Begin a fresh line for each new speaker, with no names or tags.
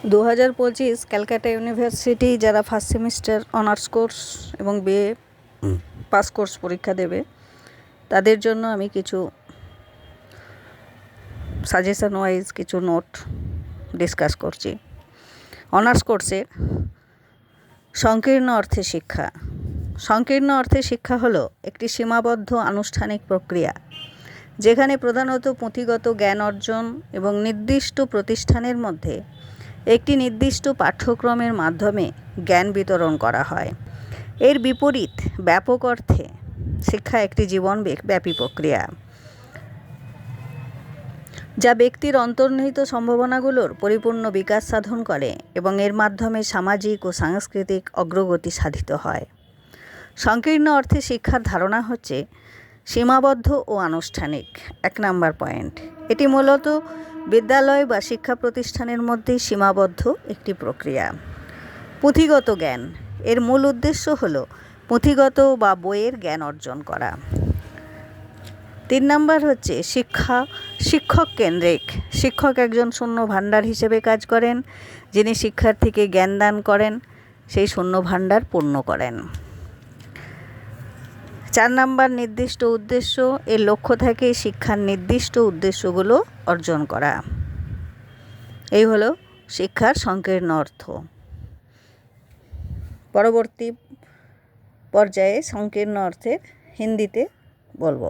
2025 Calcutta university যারা first semester honours course এবং BA pass course পরীক্ষা দেবে তাদের জন্য আমি কিছু সাজেশন ওয়াইজ কিছু নোট ডিসকাস করছি। অনার্স কোর্সের সংকীর্ণ অর্থে শিক্ষা। সংকীর্ণ অর্থে শিক্ষা হলো একটি সীমাবদ্ধ আনুষ্ঠানিক প্রক্রিয়া যেখানে প্রধানত পুঁথিগত জ্ঞান অর্জন এবং নির্দিষ্ট প্রতিষ্ঠানের মধ্যে একটি নির্দিষ্ট পাঠ্যক্রমের মাধ্যমে জ্ঞান বিতরণ করা হয়। এর বিপরীত ব্যাপক অর্থে শিক্ষা একটি জীবনব্যাপী প্রক্রিয়া যা ব্যক্তির অন্তর্নিহিত সম্ভাবনাগুলোর পরিপূর্ণ বিকাশ সাধন করে এবং এর মাধ্যমে সামাজিক ও সাংস্কৃতিক অগ্রগতি সাধিত হয়। সংকীর্ণ অর্থে শিক্ষার ধারণা হচ্ছে সীমাবদ্ধ ও আনুষ্ঠানিক। 1 নম্বর পয়েন্ট, এটি মূলত বিদ্যালয় বা শিক্ষা প্রতিষ্ঠানের মধ্যেই সীমাবদ্ধ একটি প্রক্রিয়া। পুঁথিগত জ্ঞান, এর মূল উদ্দেশ্য হল পুঁথিগত বা বইয়ের জ্ঞান অর্জন করা। 3 নম্বর হচ্ছে শিক্ষক কেন্দ্রিক। শিক্ষক একজন শূন্য ভাণ্ডার হিসেবে কাজ করেন, যিনি শিক্ষার্থীকে জ্ঞান দান করেন, সেই শূন্য ভাণ্ডার পূর্ণ করেন। 4 নম্বর নির্দিষ্ট উদ্দেশ্য। এর লক্ষ্য থাকে শিক্ষার নির্দিষ্ট উদ্দেশ্যগুলো অর্জন করা। এই হলো শিক্ষার সংকীর্ণ অর্থ। পরবর্তী পর্যায়ে সংকীর্ণ অর্থের হিন্দিতে বলবো।